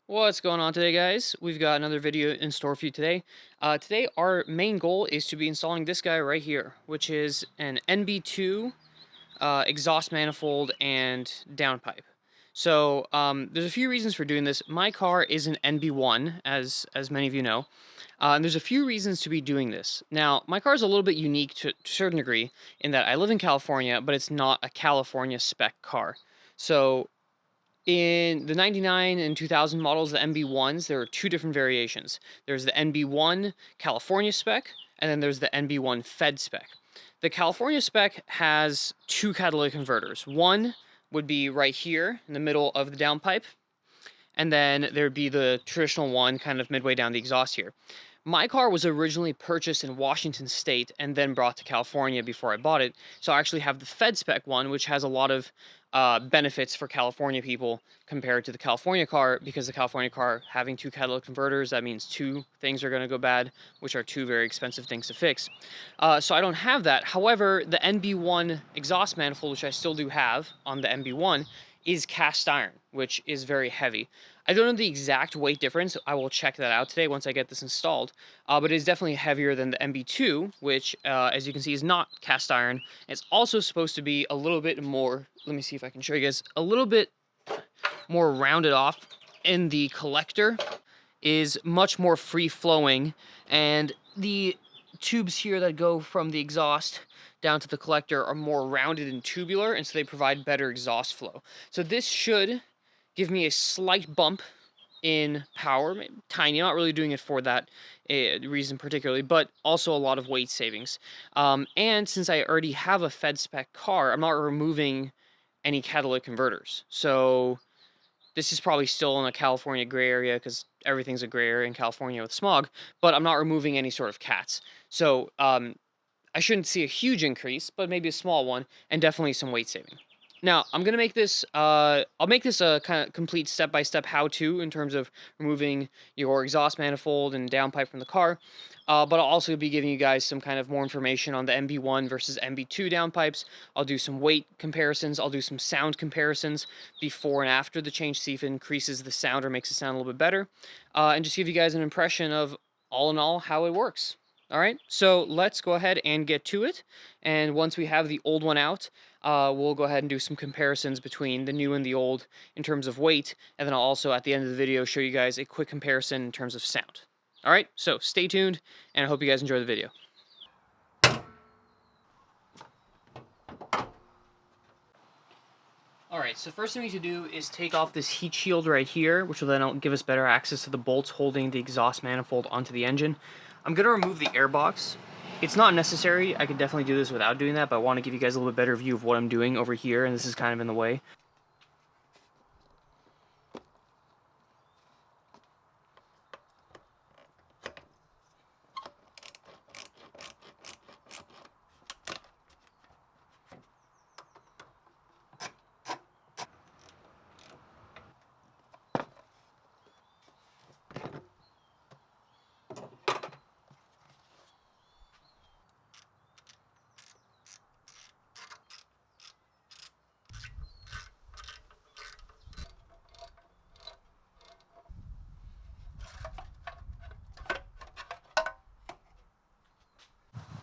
What's going on today, guys? We've got another video in store for you today. Today, our main goal is to be installing this guy right here, which is an NB2 exhaust manifold and downpipe. So there's a few reasons for doing this. My car is an NB1, as many of you know, and there's a few reasons to be doing this. Now, my car is a little bit unique to a certain degree in that I live in California, but it's not a California spec car. So in the 99 and 2000 models, the NB1s, there are two different variations. There's the NB1 California spec, and then there's the NB1 Fed spec. The California spec has two catalytic converters. One would be right here in the middle of the downpipe, and then there'd be the traditional one kind of midway down the exhaust here. My car was originally purchased in Washington State and then brought to California before I bought it. So I actually have the Fed spec one, which has a lot of benefits for California people compared to the California car, because the California car having two catalytic converters, that means two things are going to go bad, which are two very expensive things to fix. So I don't have that. However, the NB1 exhaust manifold, which I still do have on the NB1, is cast iron, which is very heavy. I don't know the exact weight difference. I will check that out today once I get this installed. But it is definitely heavier than the NB2, which, as you can see, is not cast iron. It's also supposed to be a little bit more, let me see if I can show you guys, a little bit more rounded off in the collector, is much more free-flowing, and the tubes here that go from the exhaust down to the collector are more rounded and tubular, and so they provide better exhaust flow. So this should give me a slight bump in power, maybe tiny. I'm not really doing it for that reason particularly, but also a lot of weight savings. And since I already have a Fed spec car, I'm not removing any catalytic converters. So this is probably still in a California gray area, because everything's a gray area in California with smog, but I'm not removing any sort of cats. So I shouldn't see a huge increase, but maybe a small one, and definitely some weight saving. Now, I'm going to make this, I'll make this a kind of complete step-by-step how-to in terms of removing your exhaust manifold and downpipe from the car, but I'll also be giving you guys some kind of more information on the NB1 versus NB2 downpipes. I'll do some weight comparisons, I'll do some sound comparisons before and after the change, see if it increases the sound or makes it sound a little bit better, and just give you guys an impression of, all in all, how it works. All right, so let's go ahead and get to it, and once we have the old one out, we'll go ahead and do some comparisons between the new and the old in terms of weight, and then I'll also, at the end of the video, show you guys a quick comparison in terms of sound. All right, so stay tuned, and I hope you guys enjoy the video. Alright, so first thing we need to do is take off this heat shield right here, which will then give us better access to the bolts holding the exhaust manifold onto the engine. I'm going to remove the air box. It's not necessary. I could definitely do this without doing that, but I want to give you guys a little bit better view of what I'm doing over here, and this is kind of in the way.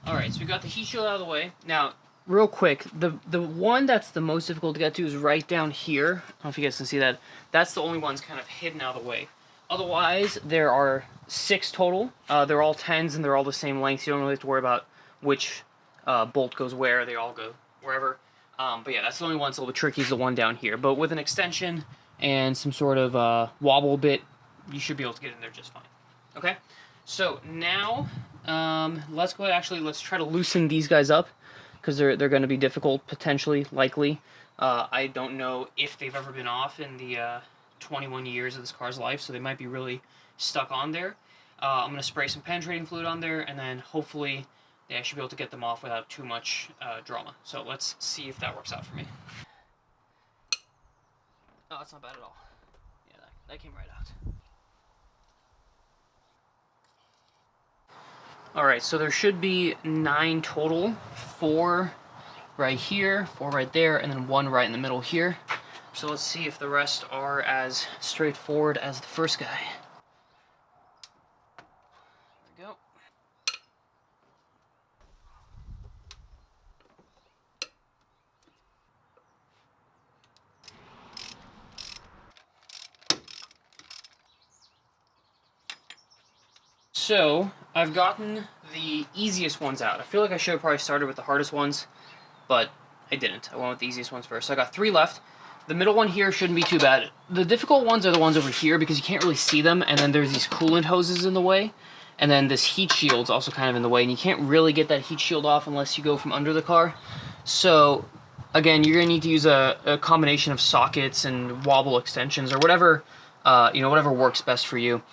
Alright, so we got the heat shield out of the way. Now, real quick, the one that's the most difficult to get to is right down here. I don't know if you guys can see that. That's the only one that's kind of hidden out of the way. Otherwise, there are 6 total. They're all 10s and they're all the same length. You don't really have to worry about which bolt goes where. They all go wherever. But yeah, that's the only one that's a little bit tricky, is the one down here. But with an extension and some sort of wobble bit, you should be able to get in there just fine. Okay? So now, let's try to loosen these guys up, because they're going to be difficult, potentially, likely. I don't know if they've ever been off in the 21 years of this car's life, so they might be really stuck on there. I'm going to spray some penetrating fluid on there, and then hopefully I should be able to get them off without too much drama. So let's see if that works out for me. Oh, that's not bad at all. Yeah, that came right out. Alright, so there should be 9 total. 4 right here, 4 right there, and then 1 right in the middle here. So let's see if the rest are as straightforward as the first guy. There we go. So, I've gotten the easiest ones out. I feel like I should have probably started with the hardest ones, but I didn't. I went with the easiest ones first. So I got 3 left. The middle one here shouldn't be too bad. The difficult ones are the ones over here because you can't really see them, and then there's these coolant hoses in the way, and then this heat shield's also kind of in the way, and you can't really get that heat shield off unless you go from under the car. So, again, you're going to need to use a combination of sockets and wobble extensions or whatever, whatever works best for you.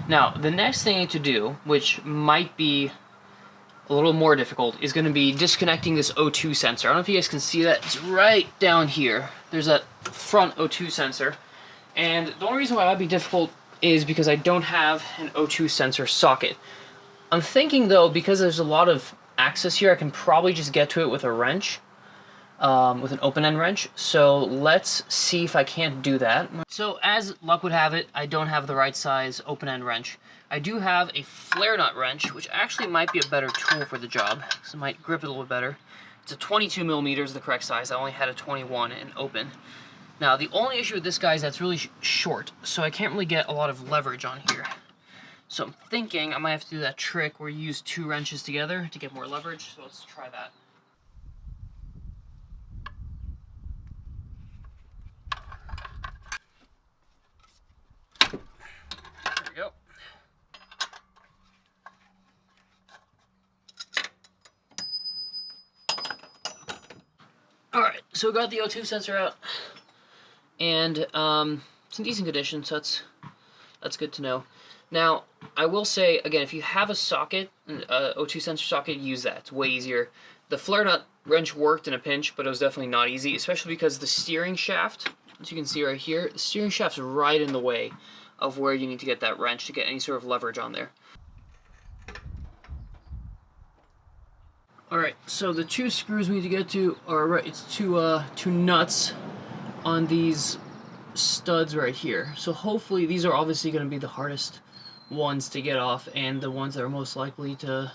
Now, the next thing I need to do, which might be a little more difficult, is going to be disconnecting this O2 sensor. I don't know if you guys can see that. It's right down here. There's that front O2 sensor. And the only reason why it might be difficult is because I don't have an O2 sensor socket. I'm thinking, though, because there's a lot of access here, I can probably just get to it with a wrench. With an open-end wrench, so let's see if I can't do that. So as luck would have it, I don't have the right size open-end wrench. I do have a flare nut wrench, which actually might be a better tool for the job, because it might grip it a little bit better. It's a 22 millimeters, the correct size. I only had a 21 in open. Now the only issue with this guy is that's really short, so I can't really get a lot of leverage on here. So I'm thinking I might have to do that trick where you use 2 wrenches together to get more leverage, so let's try that. Alright, so we got the O2 sensor out, and it's in decent condition, so that's good to know. Now, I will say, again, if you have a socket, an O2 sensor socket, use that. It's way easier. The flare nut wrench worked in a pinch, but it was definitely not easy, especially because the steering shaft, as you can see right here, the steering shaft's right in the way of where you need to get that wrench to get any sort of leverage on there. Alright, so the 2 screws we need to get to are it's two nuts on these studs right here. So hopefully these are obviously going to be the hardest ones to get off and the ones that are most likely to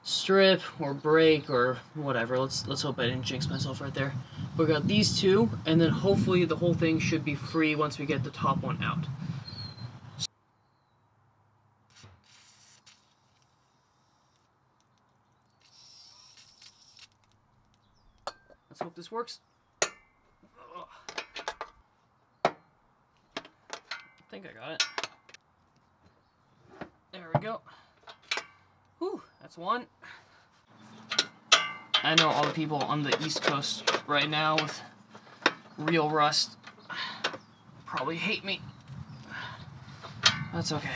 strip or break or whatever. Let's hope I didn't jinx myself right there. We got these 2, and then hopefully the whole thing should be free once we get the top one out. Let's hope this works. I think I got it. There we go. Whew, that's one. I know all the people on the East Coast right now with real rust probably hate me. That's okay.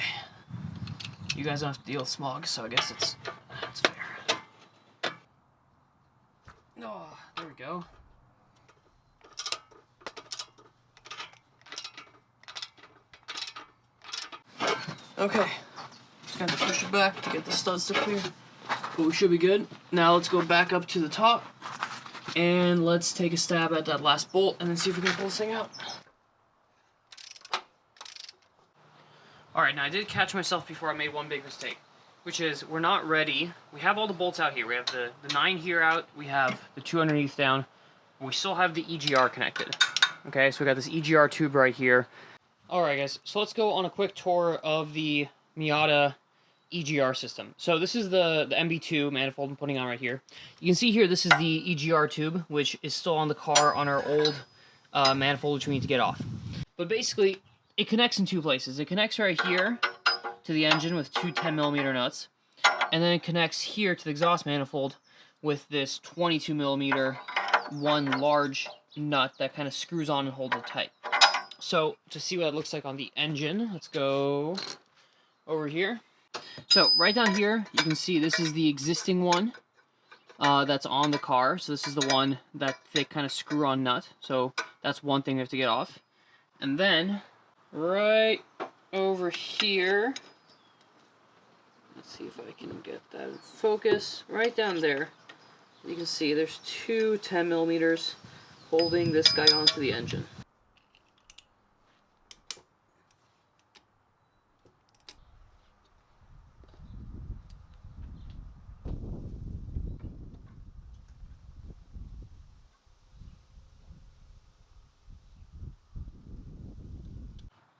You guys don't have to deal with smog, so I guess it's fair. Oh, there we go. Okay, just got to push it back to get the studs to clear, but we should be good. Now let's go back up to the top, and let's take a stab at that last bolt, and then see if we can pull this thing out. Alright, now I did catch myself before I made one big mistake, which is we're not ready. We have all the bolts out here. We have the 9 here out, we have the 2 underneath down, we still have the EGR connected. Okay, so we got this EGR tube right here. Alright guys, so let's go on a quick tour of the Miata EGR system. So this is the NB2 manifold I'm putting on right here. You can see here this is the EGR tube, which is still on the car on our old manifold, which we need to get off. But basically, it connects in 2 places. It connects right here to the engine with 2 10mm nuts, and then it connects here to the exhaust manifold with this 22mm one large nut that kind of screws on and holds it tight. So, to see what it looks like on the engine, let's go over here. So, right down here, you can see this is the existing one that's on the car. So, this is the one, that thick kind of screw-on nut. So, that's one thing we have to get off. And then, right over here, let's see if I can get that in focus. Right down there, You can see there's two 10mm holding this guy onto the engine.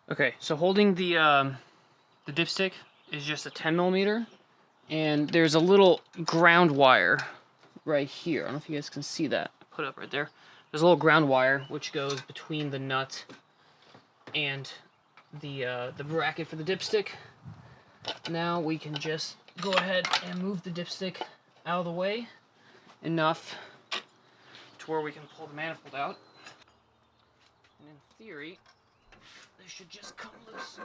Okay, so holding the dipstick is just a 10mm, and there's a little ground wire right here. I don't know if you guys can see that. Put it up right there. There's a little ground wire which goes between the nut and the bracket for the dipstick. Now we can just go ahead and move the dipstick out of the way enough to where we can pull the manifold out. And in theory, they should just come loose.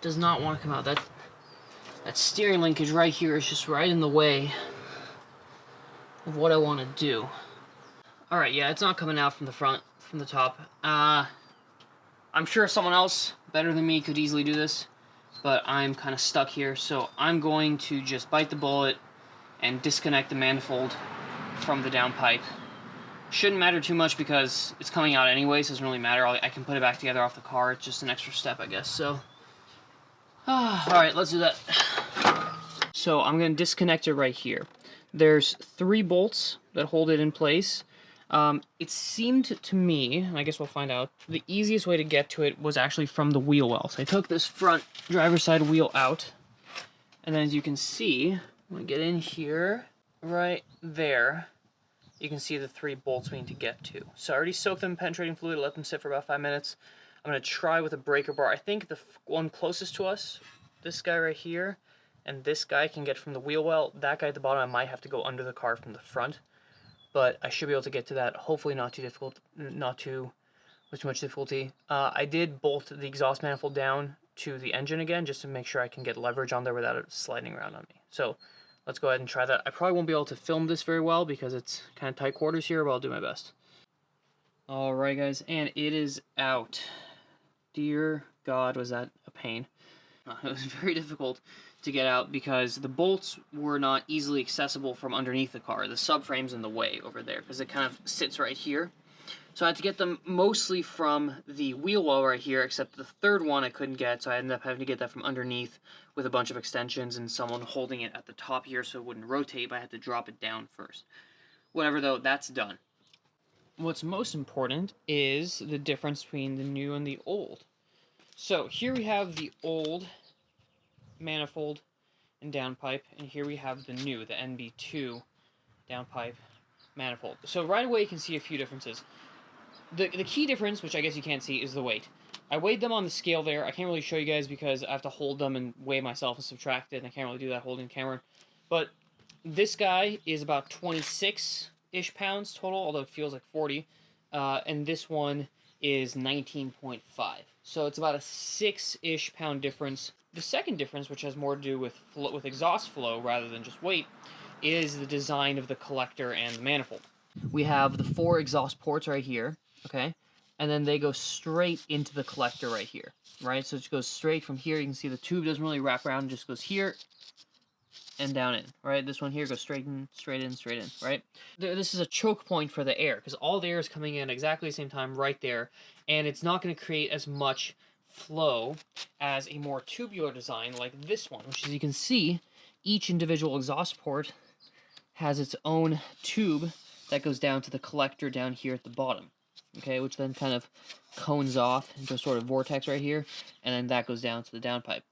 Does not want to come out. That steering linkage right here is just right in the way of what I want to do. Alright, yeah, it's not coming out from the front, from the top. I'm sure someone else better than me could easily do this, but I'm kind of stuck here, so I'm going to just bite the bullet and disconnect the manifold from the downpipe. Shouldn't matter too much because it's coming out anyway, so it doesn't really matter. I can put it back together off the car. It's just an extra step, I guess, so... Alright, let's do that. So I'm going to disconnect it right here. There's 3 bolts that hold it in place. It seemed to me, and I guess we'll find out, the easiest way to get to it was actually from the wheel well. So I took this front driver's side wheel out, and then as you can see, when I get in here, right there, you can see the 3 bolts we need to get to. So I already soaked them in penetrating fluid, let them sit for about 5 minutes. I'm going to try with a breaker bar. I think the one closest to us, this guy right here, and this guy can get from the wheel well. That guy at the bottom, I might have to go under the car from the front. But I should be able to get to that, hopefully not too difficult, not too with too much difficulty. I did bolt the exhaust manifold down to the engine again, just to make sure I can get leverage on there without it sliding around on me. So let's go ahead and try that. I probably won't be able to film this very well because it's kind of tight quarters here, but I'll do my best. Alright guys, and it is out. Dear God, was that a pain. It was very difficult to get out because the bolts were not easily accessible from underneath the car. The subframe's in the way over there because it kind of sits right here. So I had to get them mostly from the wheel well right here, except the third one I couldn't get, so I ended up having to get that from underneath with a bunch of extensions and someone holding it at the top here so it wouldn't rotate, but I had to drop it down first. Whatever though, that's done. What's most important is the difference between the new and the old. So here we have the old manifold and downpipe, and here we have the new, the NB2 downpipe manifold. So right away you can see a few differences. The key difference, which I guess you can't see, is the weight. I weighed them on the scale there. I can't really show you guys because I have to hold them and weigh myself and subtract it, and I can't really do that holding the camera. But this guy is about 26-ish pounds total, although it feels like 40. And this one is 19.5. So it's about a 6-ish pound difference. The second difference, which has more to do with exhaust flow rather than just weight, is the design of the collector and the manifold. We have the 4 exhaust ports right here, okay? And then they go straight into the collector right here, right? So it goes straight from here. You can see the tube doesn't really wrap around, it just goes here and down in, right? This one here goes straight in, right? This is a choke point for the air, because all the air is coming in exactly the same time right there, and it's not going to create as much flow as a more tubular design like this one, which, as you can see, each individual exhaust port has its own tube that goes down to the collector down here at the bottom, okay, which then kind of cones off into a sort of vortex right here, and then that goes down to the downpipe.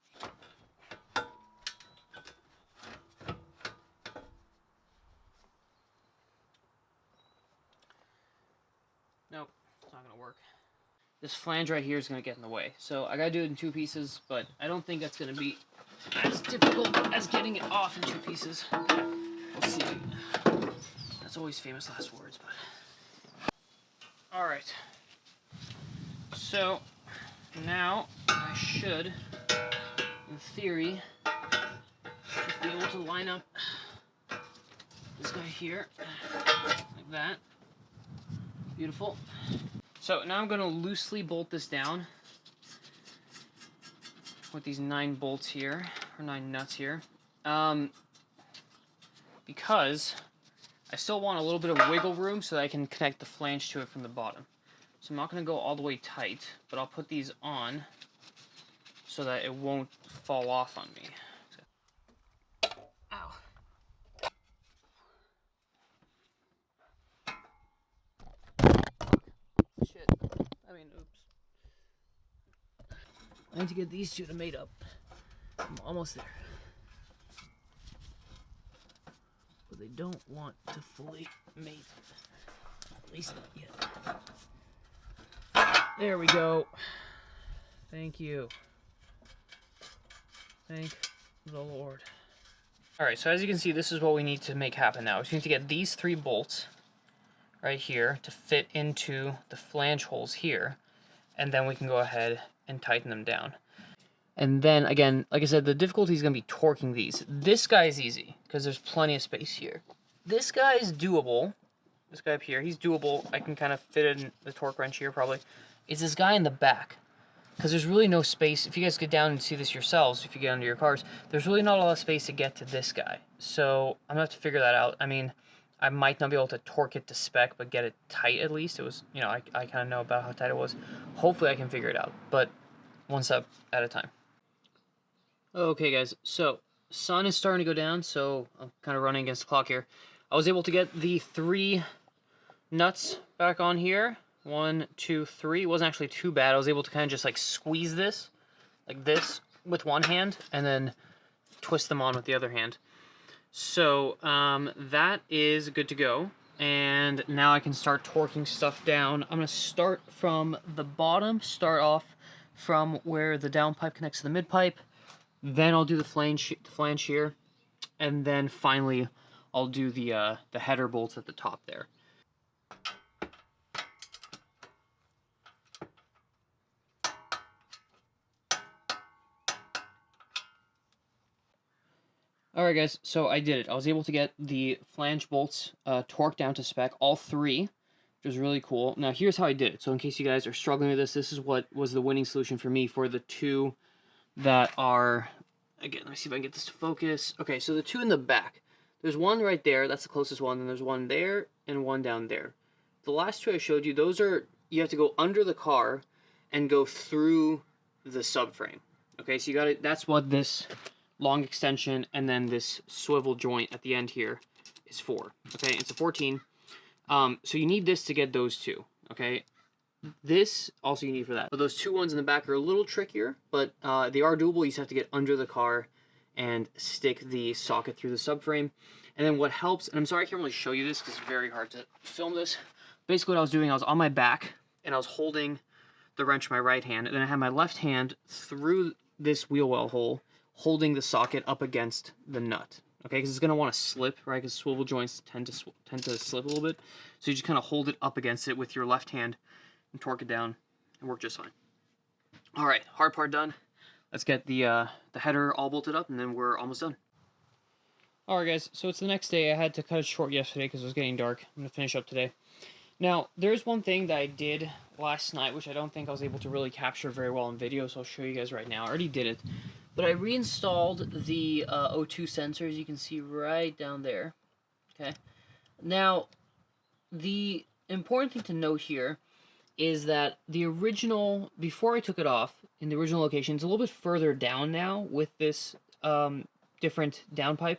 Nope, it's not going to work. This flange right here is going to get in the way. So I got to do it in 2 pieces, but I don't think that's going to be as difficult as getting it off in 2 pieces. We'll see. That's always famous last words, but... Alright. So, now I should, in theory, just be able to line up this guy here, like that. Beautiful. So now I'm going to loosely bolt this down with these 9 bolts here, or 9 nuts here, because I still want a little bit of wiggle room so that I can connect the flange to it from the bottom. So I'm not going to go all the way tight, but I'll put these on so that it won't fall off on me. Ow. Shit. I mean, oops. I need to get these two to mate up. I'm almost there. But they don't want to fully mate. At least not yet. There we go. Thank you. Thank the Lord. Alright, so as you can see, this is what we need to make happen now. We need to get these 3 bolts right here to fit into the flange holes here, and then we can go ahead and tighten them down. And then, again, like I said, the difficulty is going to be torquing these. This guy is easy, because there's plenty of space here. This guy is doable. This guy up here, he's doable. I can kind of fit in the torque wrench here, probably. It's this guy in the back, because there's really no space. If you guys get down and see this yourselves, if you get under your cars, there's really not a lot of space to get to this guy. So I'm going to have to figure that out. I mean, I might not be able to torque it to spec, but get it tight at least. It was, you know, I kind of know about how tight it was. Hopefully I can figure it out, but one step at a time. Okay, guys, so sun is starting to go down, so I'm kind of running against the clock here. I was able to get the 3 nuts back on here. 1, 2, 3. It wasn't actually too bad. I was able to kind of just like squeeze this, like this, with one hand, and then twist them on with the other hand. So that is good to go. And now I can start torquing stuff down. I'm going to start from the bottom, start off from where the downpipe connects to the mid-pipe. Then I'll do the flange here, and then finally I'll do the header bolts at the top there. Alright guys, so I did it. I was able to get the flange bolts torqued down to spec, all 3, which was really cool. Now here's how I did it. So in case you guys are struggling with this, this is what was the winning solution for me for the 2 that are, again, let me see if I can get this to focus. Okay, so the 2 in the back. There's one right there, that's the closest one, and there's one there and one down there. The last 2 I showed you, those are, you have to go under the car and go through the subframe. Okay, so you got it, that's what this long extension and then this swivel joint at the end here is for. Okay, it's a 14. So you need this to get those 2. Okay, this also you need for that. But those 2 ones in the back are a little trickier, but they are doable. You just have to get under the car and stick the socket through the subframe. And then what helps, and I'm sorry I can't really show you this because it's very hard to film this. Basically what I was doing, I was on my back and I was holding the wrench in my right hand, and then I had my left hand through this wheel well hole, holding the socket up against the nut. Okay, because it's going to want to slip, right? Because swivel joints tend to slip a little bit. So you just kind of hold it up against it with your left hand and torque it down and work just fine. All right, hard part done. Let's get the header all bolted up, and then we're almost done. All right, guys, so it's the next day. I had to cut it short yesterday because it was getting dark. I'm going to finish up today. Now, there's one thing that I did last night, which I don't think I was able to really capture very well in video, so I'll show you guys right now. I already did it. But I reinstalled the O2 sensors, you can see right down there. Okay. Now, the important thing to note here is that the original, before I took it off, in the original location, it's a little bit further down now with this different downpipe.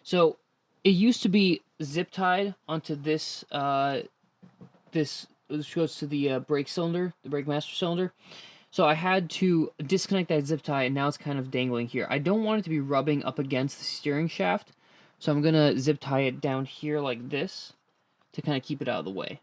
So, it used to be zip-tied onto this, this goes to the brake cylinder, the brake master cylinder. So I had to disconnect that zip tie, and now it's kind of dangling here. I don't want it to be rubbing up against the steering shaft, so I'm going to zip tie it down here like this to kind of keep it out of the way.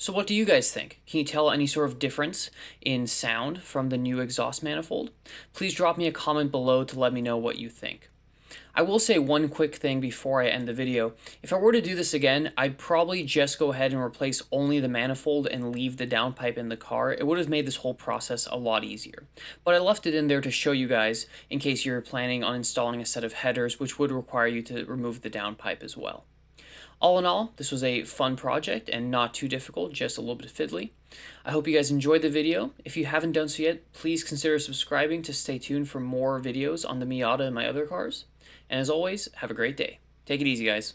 So what do you guys think? Can you tell any sort of difference in sound from the new exhaust manifold? Please drop me a comment below to let me know what you think. I will say one quick thing before I end the video. If I were to do this again, I'd probably just go ahead and replace only the manifold and leave the downpipe in the car. It would have made this whole process a lot easier. But I left it in there to show you guys in case you're planning on installing a set of headers, which would require you to remove the downpipe as well. All in all, this was a fun project and not too difficult, just a little bit fiddly. I hope you guys enjoyed the video. If you haven't done so yet, please consider subscribing to stay tuned for more videos on the Miata and my other cars. And as always, have a great day. Take it easy, guys.